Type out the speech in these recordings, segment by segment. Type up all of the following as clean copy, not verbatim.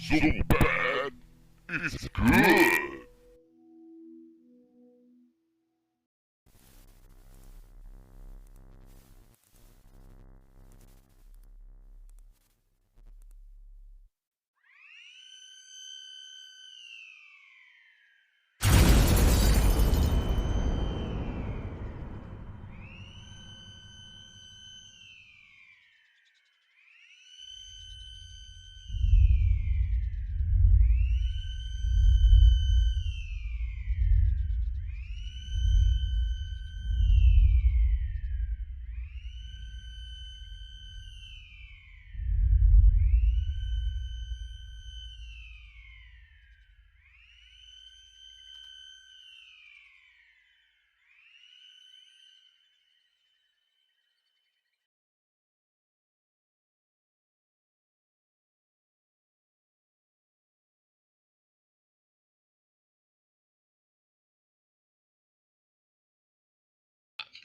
So bad, it's good.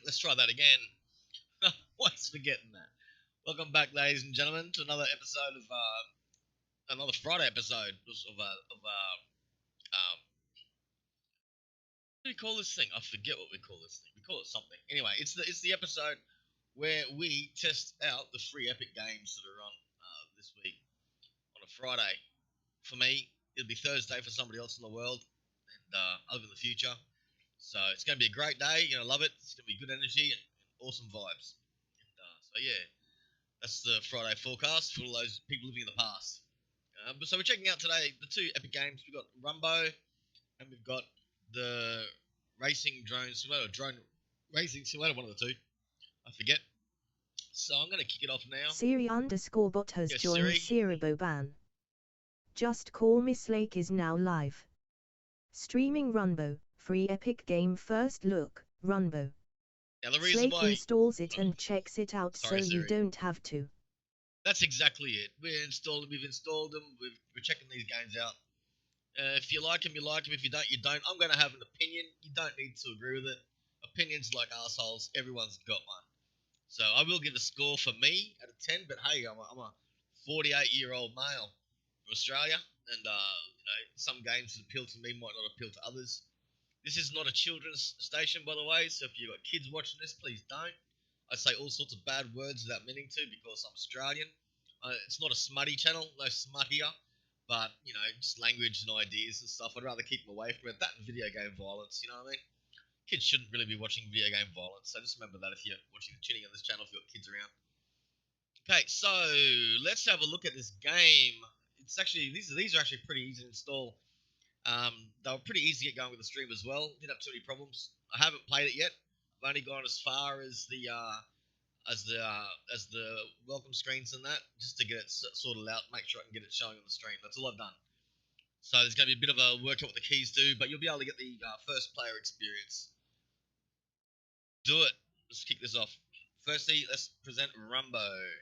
Let's try that again. Always forgetting that. Welcome back, ladies and gentlemen, to another episode of another Friday episode of what do we call this thing? I forget what we call this thing. We call it something. Anyway, it's the episode where we test out the free Epic games that are on this week on a Friday. For me, it'll be Thursday for somebody else in the world, and over in the future. So it's going to be a great day. You're going to love it. It's going to be good energy and awesome vibes. And, so yeah, that's the Friday forecast for all those people living in the past. So we're checking out today the two epic games. We've got Runbow and we've got the Racing Drone Simulator, Drone Racing Simulator, one of the two. I forget. So I'm going to kick it off now. Siri_bot has Yes, joined Siri. Siriboban. Just Call Me Slake is now live. Streaming Runbow, free epic game first look, Runbow. Now the reason Slake why installs it and checks it out Sorry, so you Siri. don't have to. That's exactly it. We've installed them. We're checking these games out. If you like them, you like them. If you don't, you don't. I'm going to have an opinion. You don't need to agree with it. Opinions like assholes. Everyone's got one. So I will give a score for me out of 10. But hey, I'm a 48-year-old male from Australia, and some games that appeal to me might not appeal to others. This is not a children's station, by the way. So if you've got kids watching this, please don't. I say all sorts of bad words without meaning to because I'm Australian. It's not a smutty channel, no smut here. But, just language and ideas and stuff. I'd rather keep them away from it. That and video game violence, you know what I mean? Kids shouldn't really be watching video game violence. So just remember that if you're tuning on this channel, if you've got kids around. Okay, so let's have a look at this game. It's actually, these are actually pretty easy to install. They were pretty easy to get going with the stream as well. Didn't have too many problems. I haven't played it yet. I've only gone as far as the welcome screens and that, just to get it sorted out, make sure I can get it showing on the stream. That's all I've done. So there's going to be a bit of a workout what the keys do, but you'll be able to get the first player experience. Do it. Let's kick this off. Firstly, let's present Runbow.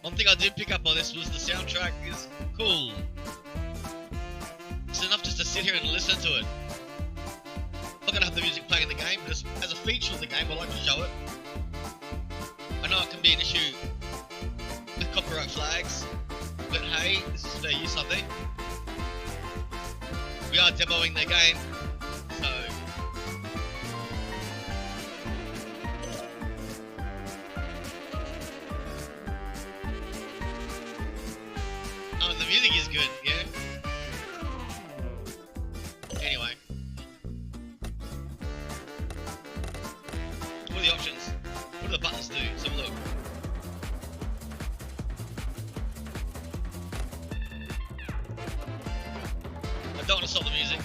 One thing I did pick up on this was the soundtrack is cool. It's enough just to sit here and listen to it. I'm not going to have the music playing in the game, but as a feature of the game, I like to show it. I know it can be an issue with copyright flags, but hey, this is fair use, I think. We are demoing their game, so... Oh, the music is good, yeah? Anyway. What are the options? What do the buttons do? Let's have a look. I don't want to stop the music.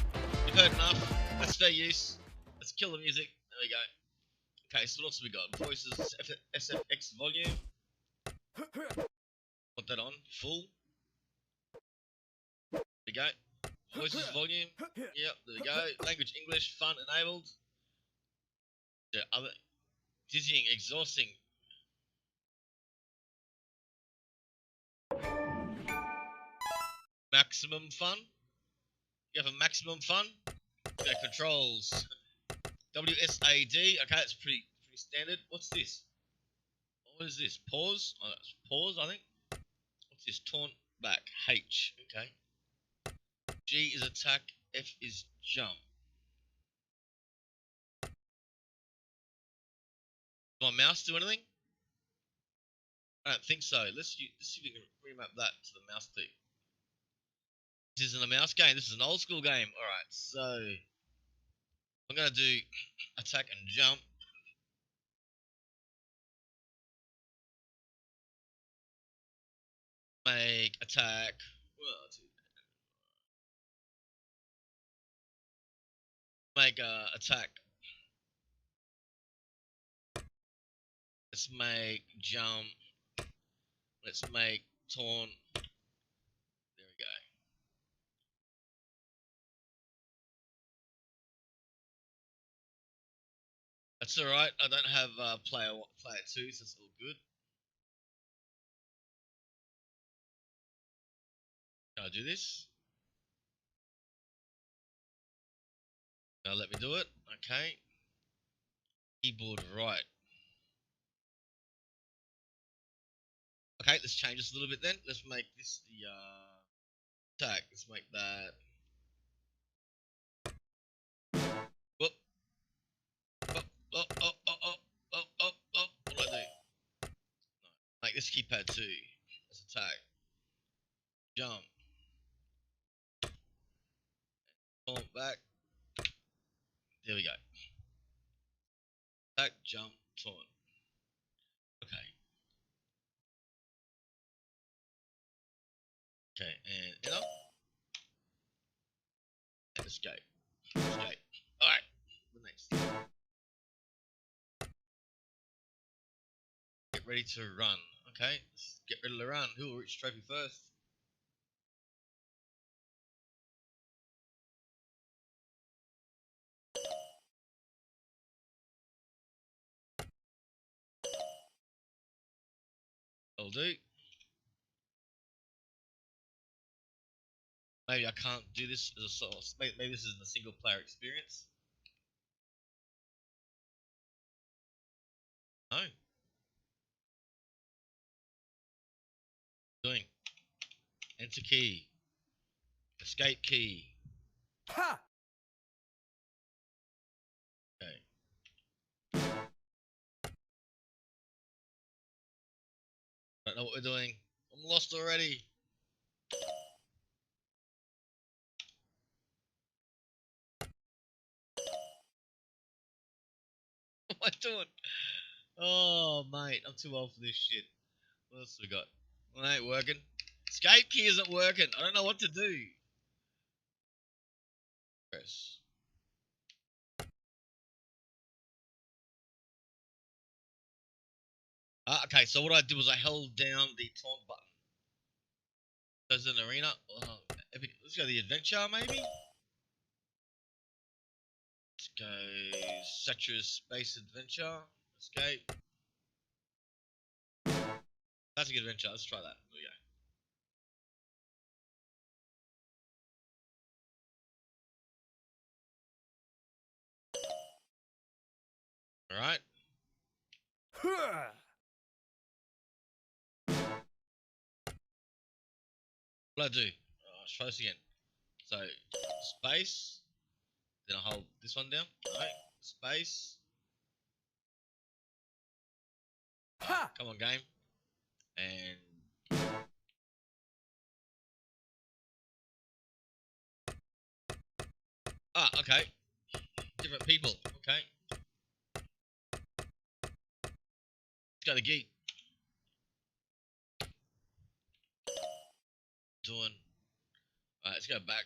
You've heard enough. That's fair use. Let's kill the music. There we go. Okay, so what else have we got? Voices, SFX volume. Put that on. Full. There we go. Voices volume. Yep, there we go. Language English. Fun enabled. The other. Dizzying, exhausting. maximum fun. You have a maximum fun. Okay, controls. WSAD. Okay, that's pretty standard. What's this? What is this? Pause. Oh, that's pause, I think. What's this? Taunt back. H. Okay. G is attack. F is jump. Does my mouse do anything? I don't think so. Let's see if we can remap that to the mouse thing. This isn't a mouse game. This is an old school game. Alright, so I'm going to do attack and jump. Make attack. Make attack. Let's make jump. Let's make taunt. There we go. That's alright. I don't have player 2, so it's all good. Can I do this? Now let me do it. Okay. Keyboard right. Okay, let's change this a little bit then. Let's make this the attack. Let's make that. Whoop. Oh. What do I do? Make this keypad 2. Let's attack. Jump. Taunt back. There we go. Attack, jump, taunt. Okay. Okay, and enter. And escape. Escape. Alright. The next. Get ready to run. Okay, let's get ready to run. Who will reach trophy first? I'll do. Maybe I can't do this as a source. Maybe this isn't a single player experience. No. Doing. Enter key. Escape key. Ha! Okay. Don't know what we're doing. I'm lost already. What am I doing? Oh, mate, I'm too old for this shit. What else we got? Well, it ain't working. Escape key isn't working. I don't know what to do. Press. Okay, so what I did was I held down the taunt button. There's an arena. Oh, epic. Let's go to the adventure, maybe? Let's go Satura's Space Adventure. Escape. That's a good adventure. Let's try that. There we go. Alright. What do I do? Let's try this again. So, space. Then I hold this one down. Alright. Space. Come on, game. And okay. Different people. Okay. Let's go to geek. Doing. Alright, let's go back.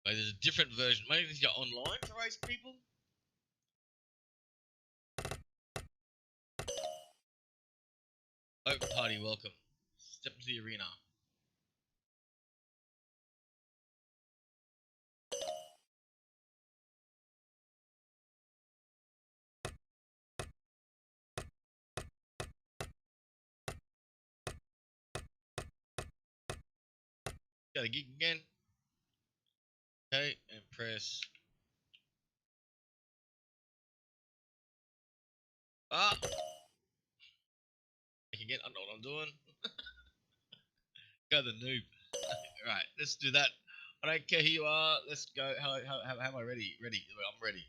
Wait, there's a different version. Maybe let's go online to race people. Open party, welcome. Step into the arena. Got a gig again. Okay, and press. Ah! Again, I don't know what I'm doing. Go the noob. Right, let's do that. I don't care who you are. Let's go. How am I ready? Ready. I'm ready.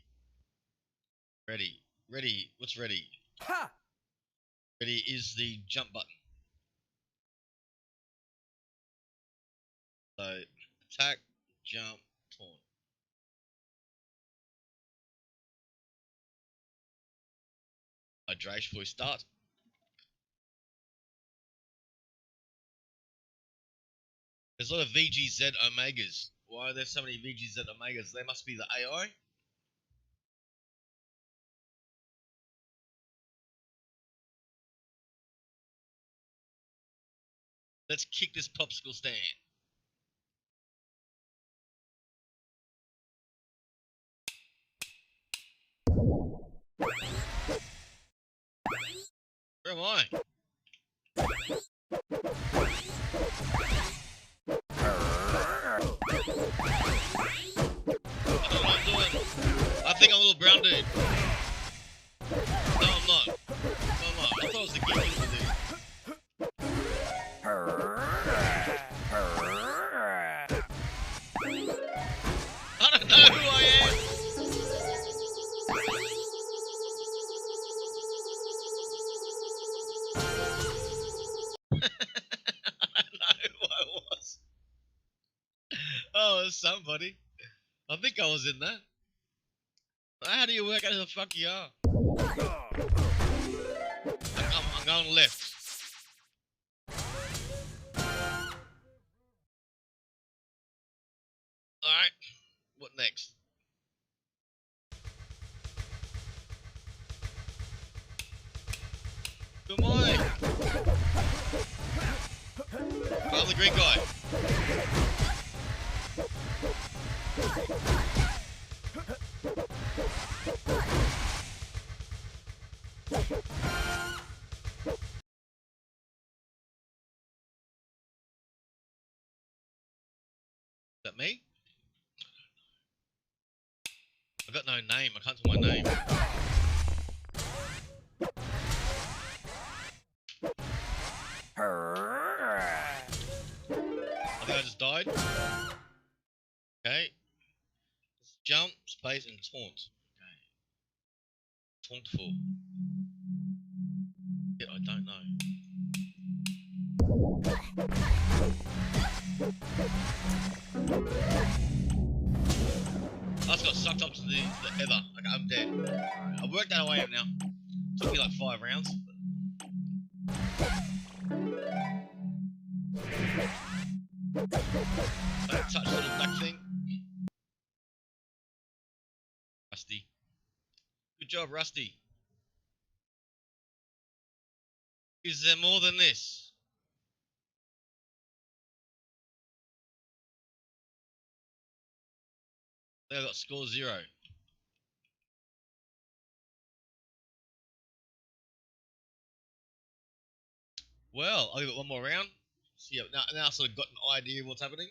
Ready. Ready. What's ready? Ha! Ready is the jump button. So attack, jump, taunt. Hydration before we start. There's a lot of VGZ Omegas. Why are there so many VGZ Omegas? They must be the AI. Let's kick this popsicle stand. Where am I? I don't know what I'm doing. I think I'm a little brown dude. No, I'm not. No, I'm not. I thought it was the geeky dude. I don't know who I am. I don't know who I was. Oh, it was somebody. I think I was in that. How do you work out who the fuck you are? I'm going left. Alright. What next? Who am I? I'm the green guy. Is that me? I got no name. I can't tell my name. I think I just died. Okay. Let's jump, space, and taunt. Okay. Taunt for. Yeah, I don't know. I just got sucked up to the heather. Okay, I'm dead. I've worked out who I am now. Took me like 5 rounds. Don't touch the little black thing. Rusty. Good job, Rusty. Is there more than this? I got score 0. Well, I'll give it one more round. See, now I sort of got an idea of what's happening.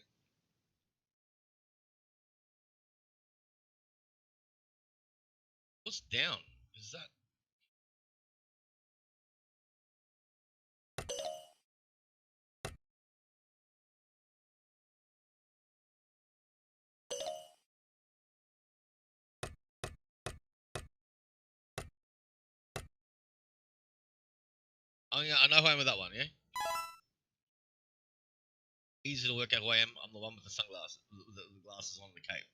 What's down? Is that? I know who I am with that one, yeah? Easy to work out who I am. I'm the one with the sunglasses, the glasses on the cape.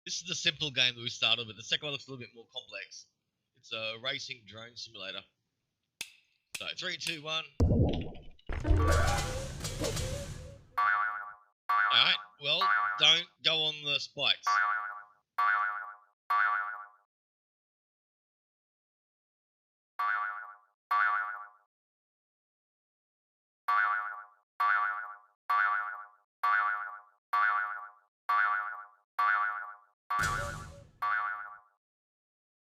This is the simple game that we started with. The second one looks a little bit more complex. It's a racing drone simulator. So 3, 2, 1. Alright, well, don't go on the spikes.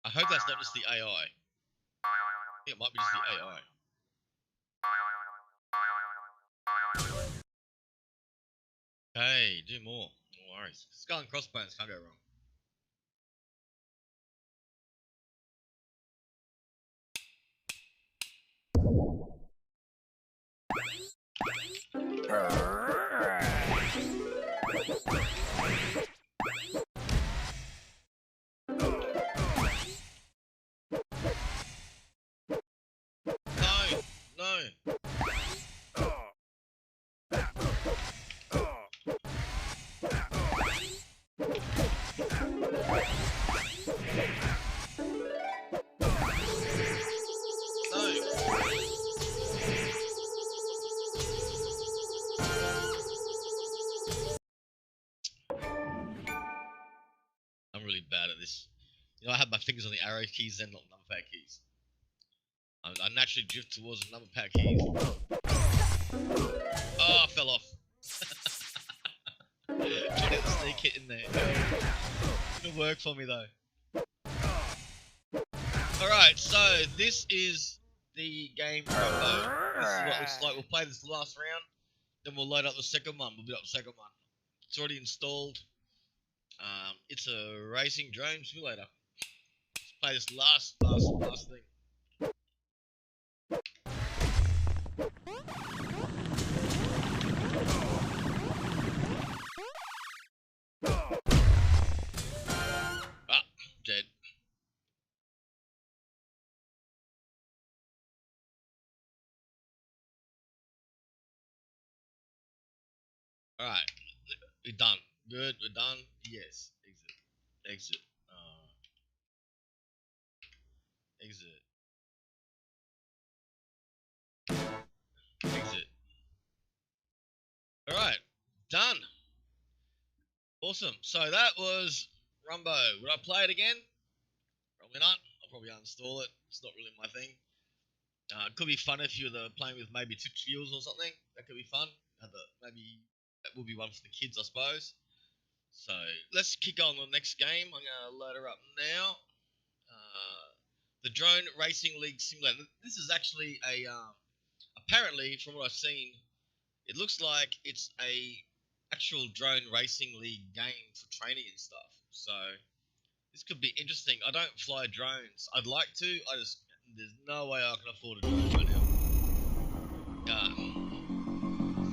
I hope that's not just the AI. I think it might be just the AI. Hey, do more. No worries. Skull and crossbones can't go wrong. No, no. I'm really bad at this. You know, I have my fingers on the arrow keys and not number pad keys. I naturally drift towards the number pad keys. Oh, I fell off. Trying to get the sneak hit in there. It's gonna work for me though. Alright, so this is the game Runbow. This is what it looks like. We'll play this last round, then we'll load up the second one. We'll build up the second one. It's already installed. It's a racing drone simulator. Let's play this last thing. Ah, dead. Alright, we're done. Good, we're done. Yes, exit. Exit. Exit. Exit. Alright, done. Awesome. So that was Runbow. Would I play it again? Probably not. I'll probably uninstall it. It's not really my thing. It could be fun if you're playing with maybe tutorials or something. That could be fun. Maybe that will be one for the kids, I suppose. So let's kick on the next game. I'm going to load her up now. The Drone Racing League Simulator. This is actually a, apparently from what I've seen, it looks like it's a actual drone racing league game for training and stuff. So this could be interesting. I don't fly drones. I'd like to. There's no way I can afford a drone right now.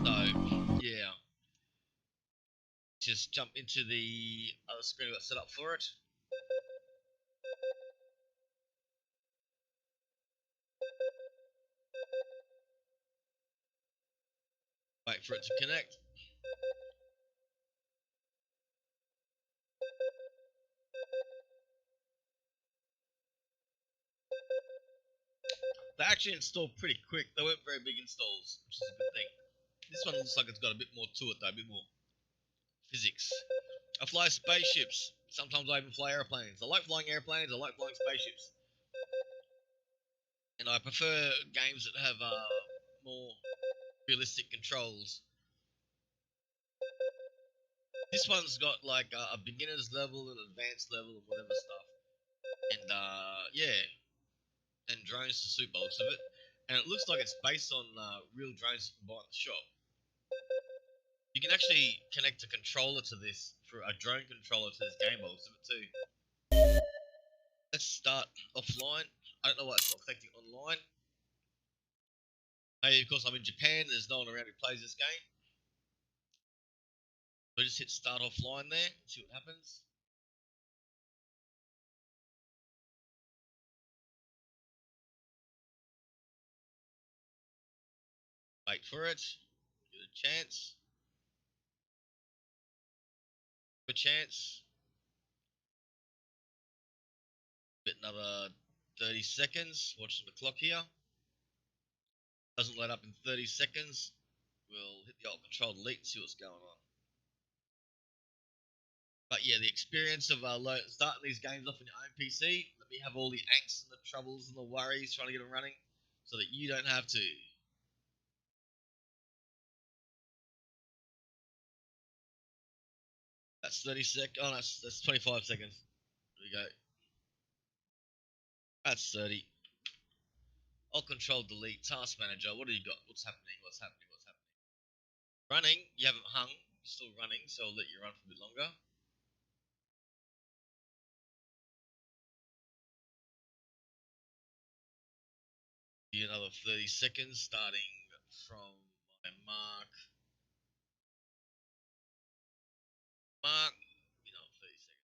So yeah, just jump into the other screen I got set up for it. Wait for it to connect. They actually installed pretty quick. They weren't very big installs, which is a good thing. This one looks like it's got a bit more to it though, a bit more physics. I fly spaceships. Sometimes I even fly airplanes. I like flying airplanes. I like flying spaceships. And I prefer games that have more realistic controls. This one's got like a beginner's level and advanced level and whatever stuff. And yeah, and drones to suit by the looks of it. And it looks like it's based on real drones you can buy in the shop. You can actually connect a controller to this, through a drone controller to this game by the looks of it too. Let's start offline. I don't know why it's not affecting online. Maybe because I'm in Japan, there's no one around who plays this game. So just hit start offline there, see what happens. Wait for it. Give it a chance. Give it a chance. Bit another 30 seconds. Watching the clock here. Doesn't load up in 30 seconds. We'll hit the alt control delete and see what's going on. But yeah, the experience of starting these games off on your own PC, let me have all the angst and the troubles and the worries trying to get them running so that you don't have to. That's 30 seconds. Oh, that's 25 seconds. There we go. That's 30. Alt control delete task manager. What do you got? What's happening? What's happening? What's happening? Running. You haven't hung. You're still running, so I'll let you run for a bit longer. Be another 30 seconds starting from my mark. Mark. 30 seconds.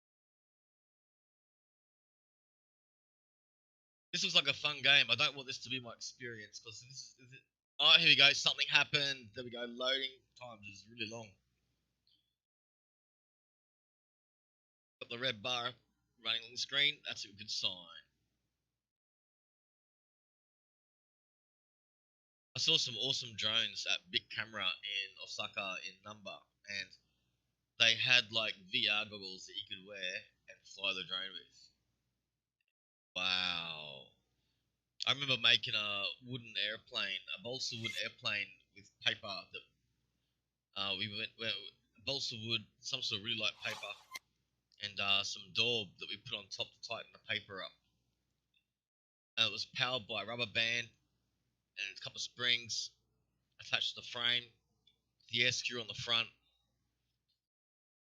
This looks like a fun game. I don't want this to be my experience because this is it. Oh, here we go. Something happened. There we go. Loading times is really long. Got the red bar running on the screen. That's a good sign. I saw some awesome drones at Big Camera in Osaka in Number, and they had like VR goggles that you could wear and fly the drone with. Wow. I remember making a wooden airplane, a balsa wood airplane with paper that we went balsa wood, some sort of really light paper, and some daub that we put on top to tighten the paper up. And it was powered by a rubber band and a couple of springs attached to the frame, the air screw on the front.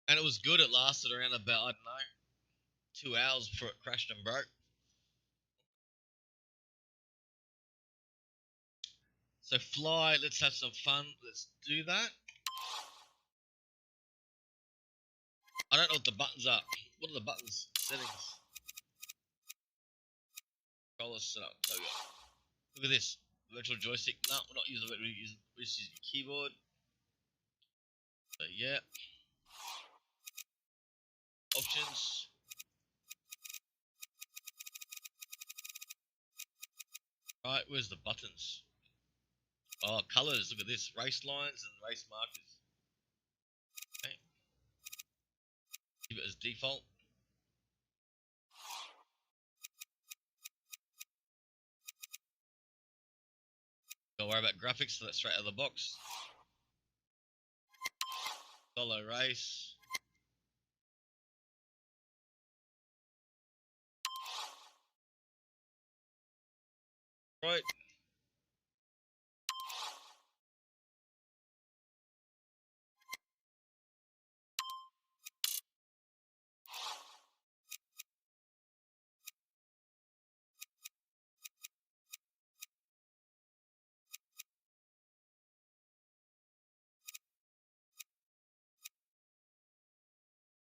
And it was good. It lasted around about, I don't know, 2 hours before it crashed and broke. So fly, let's have some fun. Let's do that. I don't know what the buttons are. What are the buttons? Settings. Controller setup. There we go. Look at this. Virtual joystick. No, we're not using it. We're just using keyboard. So yeah. Options. Right, where's the buttons? Oh, colors. Look at this. Race lines and race markers. Okay. Keep it as default. Don't worry about graphics, so that's straight out of the box. Solo race. Right.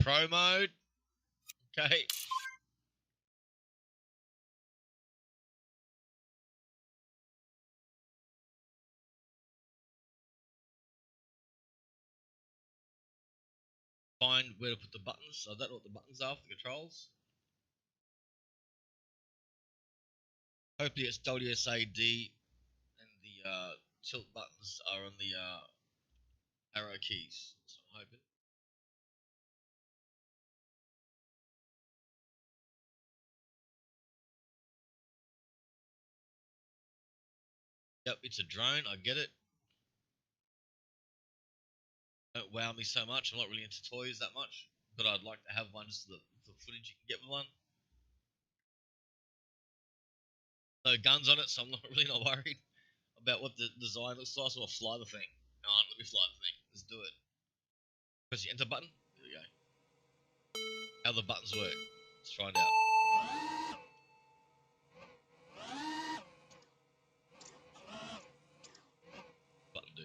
Pro mode. Okay. Find where to put the buttons. I don't know what the buttons are for the controls. Hopefully it's WSAD and the tilt buttons are on the arrow keys. So I'm hoping. Yep, it's a drone. I get it. Don't wow me so much. I'm not really into toys that much, but I'd like to have one just for the footage you can get with one. No guns on it, so I'm not really not worried about what the design looks like. So I'll fly the thing. Come on, let me fly the thing. Let's do it. Press the enter button. There we go. How the buttons work. Let's find out. Button do.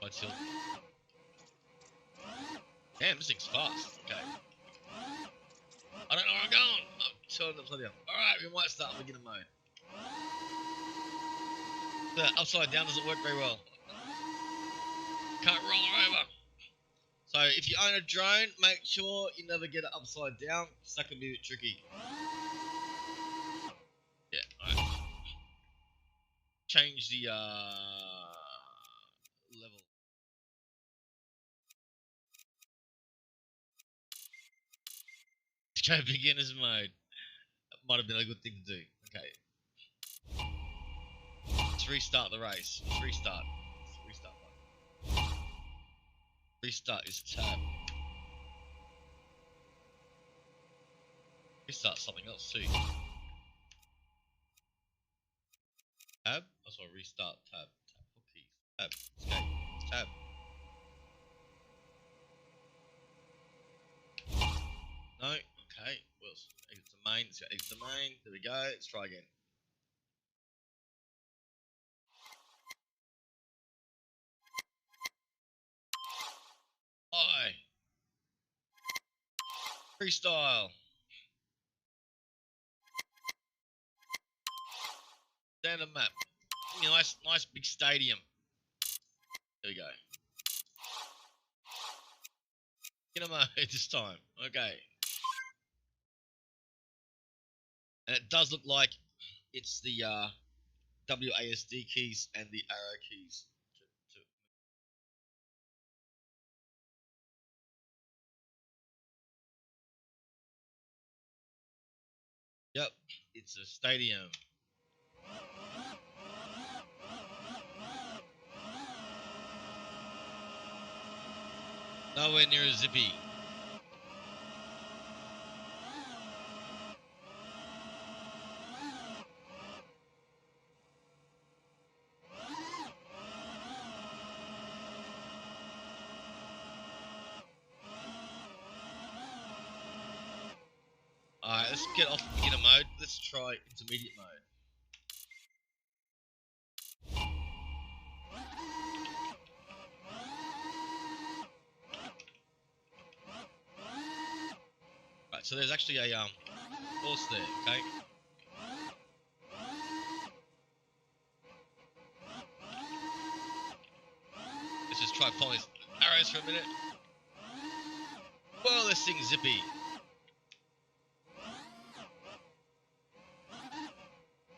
By tilt. Damn, this thing's fast. Okay. I don't know where I'm going. I'm turning the bloody up. Alright, we might start in beginner mode. The upside down doesn't work very well. Can't roll her over. So if you own a drone, make sure you never get it upside down, because that can be a bit tricky. Yeah, alright. Change the level. Let's go beginner's mode. That might have been a good thing to do. Okay. Let's restart the race. Let's restart. Restart button. Restart is tab. Restart something else too. Tab? That's what restart tab. Tab. Hookies. Tab. Escape. Tab. No. Okay. Well, exit to main. Let's go exit to main. There we go. Let's try again. Hi. Freestyle. Standard map. Nice big stadium. There we go. Get a mode this time. Okay. And it does look like it's the WASD keys and the arrow keys. Yep, it's a stadium. Nowhere near as zippy. Alright, let's get off beginner mode. Let's try intermediate mode. Right, so there's actually a horse there, okay? Let's just try following these arrows for a minute. Well, this thing's zippy.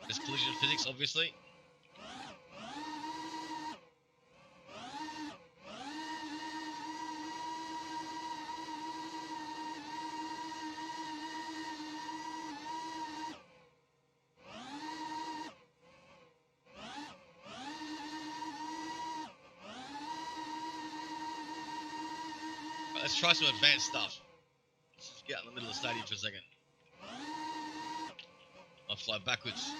There's collision physics, obviously. Right, let's try some advanced stuff. Let's just get out in the middle of the stadium for a second. I'll fly backwards.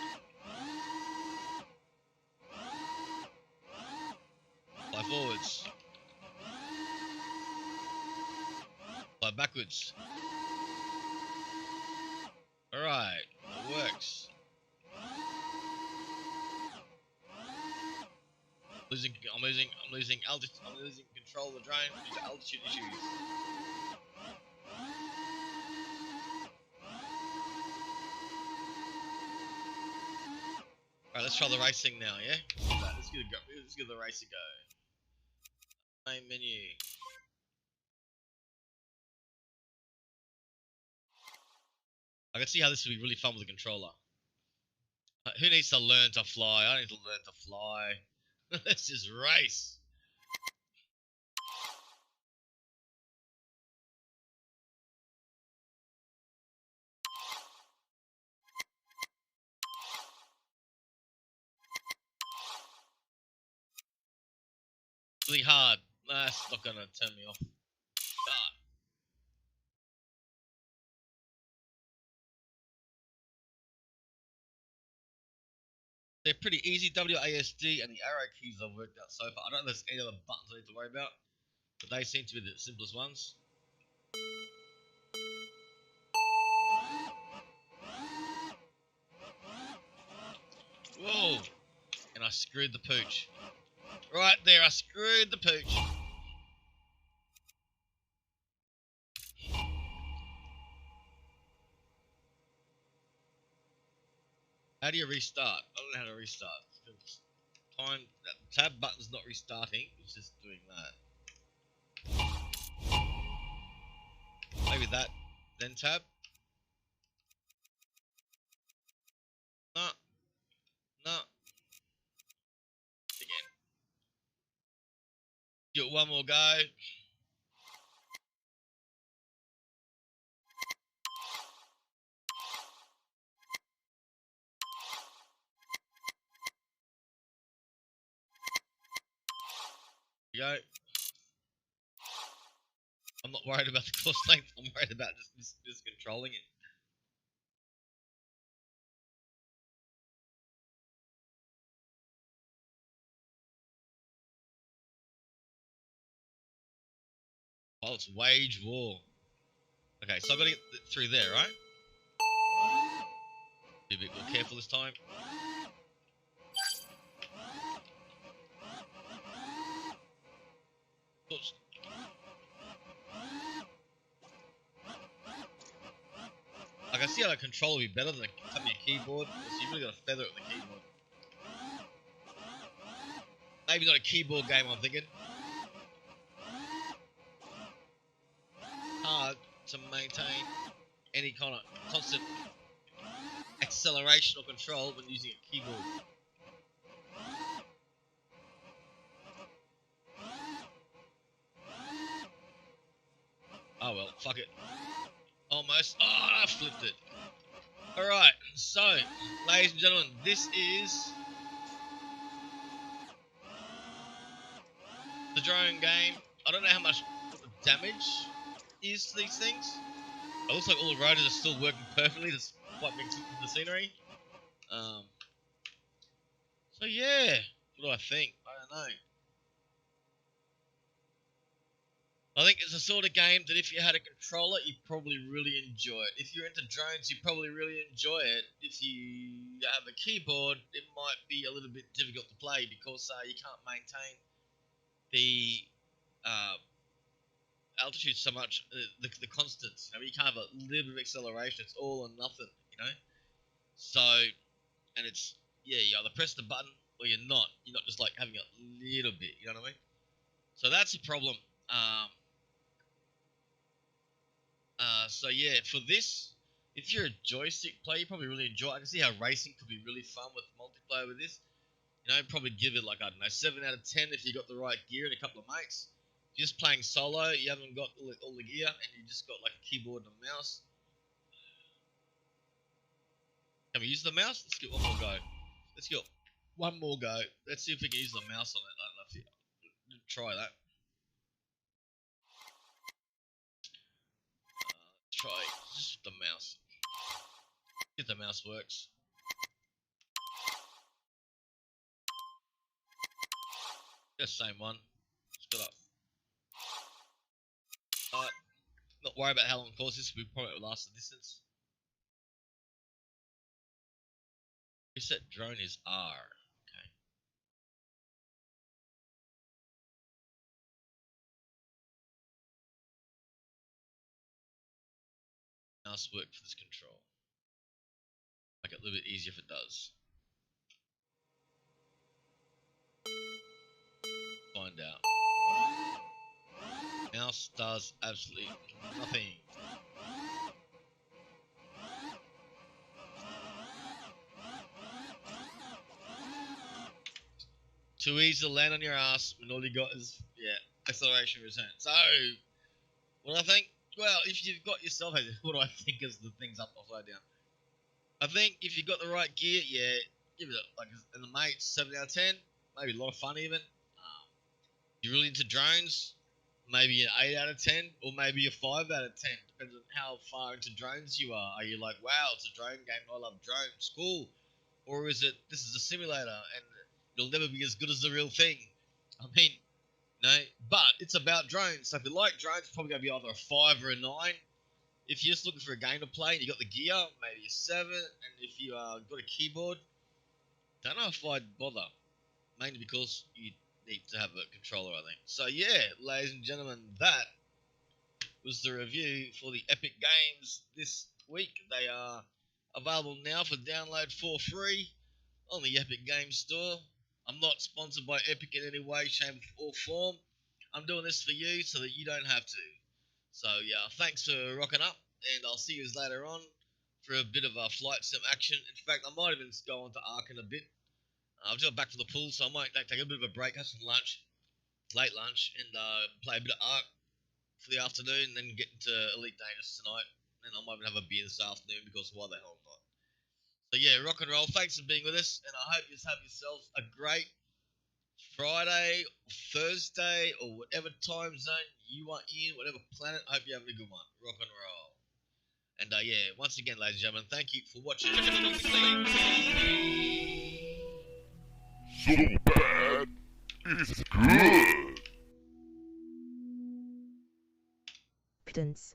Fly forwards. Fly backwards. Alright, it works. I'm losing control of the drone due to altitude issues. Alright, let's try the racing now, yeah? Let's give the race a go. Main menu. I can see how this would be really fun with a controller. Who needs to learn to fly? I need to learn to fly. Let's just race. Really hard. That's not gonna turn me off. Ah. They're pretty easy. WASD and the arrow keys I've worked out so far. I don't know if there's any other buttons I need to worry about, but they seem to be the simplest ones. Whoa! And I screwed the pooch. Right there, I screwed the pooch. How do you restart? I don't know how to restart. Time, that tab button's not restarting, it's just doing that. Maybe that, then tab. No. No. Again. Give it one more go. Go. I'm not worried about the course length, I'm worried about just controlling it. Oh, it's wage war. Okay, so I've got to get through there, right? Be a bit more careful this time. Oops. I can see how the controller will be better than tapping your keyboard, because you really got to feather it with the keyboard. Maybe not a keyboard game, I'm thinking. Hard to maintain any kind of constant acceleration or control when using a keyboard. Oh well, fuck it. Almost. Oh, I flipped it. Alright, so, ladies and gentlemen, this is the drone game. I don't know how much damage is to these things. It looks like all the rotors are still working perfectly despite being tipped in the scenery. So yeah, what do I think? I don't know. I think it's the sort of game that if you had a controller, you'd probably really enjoy it. If you're into drones, you'd probably really enjoy it. If you have a keyboard, it might be a little bit difficult to play because you can't maintain the altitude so much, the constants. You can't have a little bit of acceleration. It's all or nothing, So, and it's, yeah, you either press the button or you're not. You're not just like having a little bit, you know what I mean? So that's a problem. So yeah, for this, if you're a joystick player, you probably really enjoy it. I can see how racing could be really fun with multiplayer with this. Probably give it like, I don't know, 7 out of 10 if you got the right gear and a couple of mates. If you're just playing solo, you haven't got all the gear, and you just got like a keyboard and a mouse. Can we use the mouse? Let's get one more go. Let's get one more go. Let's see if we can use the mouse on it. I don't know if you try that. Try just the mouse. If the mouse works. The same one. Just got up. Not worry about how long it courses. We probably will last the distance. Reset drone is R. Okay. Mouse work for this control. Make it a little bit easier if it does. Find out. Mouse does absolutely nothing. Too easy to land on your ass when all you got is, acceleration return. So, what do I think? Well, if you've got yourself, what do I think is the things up, upside down? I think if you've got the right gear, give it like in the mates, 7 out of 10. Maybe a lot of fun even. You're really into drones, maybe an 8 out of 10, or maybe a 5 out of 10. Depends on how far into drones you are. Are you like, wow, it's a drone game, I love drones, cool. Or is it, this is a simulator, and it'll never be as good as the real thing. I mean, but it's about drones. So if you like drones, it's probably going to be either a 5 or a 9. If you're just looking for a game to play and you got the gear, maybe a 7. And if you got a keyboard, don't know if I'd bother. Mainly because you need to have a controller, I think. So yeah, ladies and gentlemen, that was the review for the Epic Games this week. They are available now for download for free on the Epic Games Store. I'm not sponsored by Epic in any way, shape, or form. I'm doing this for you so that you don't have to. So yeah, thanks for rocking up, and I'll see you later on for a bit of a flight sim action. In fact, I might even go on to Ark in a bit. I've just got back from the pool, so I might take a bit of a break, have some lunch, late lunch, and play a bit of Ark for the afternoon, and then get into Elite Dangerous tonight. And I might even have a beer this afternoon, because why the hell not? So yeah, rock and roll. Thanks for being with us, and I hope you have yourselves a great Friday, Thursday, or whatever time zone you are in, whatever planet. I hope you're having a good one. Rock and roll. And once again, ladies and gentlemen, thank you for watching. So bad, it's good. distance.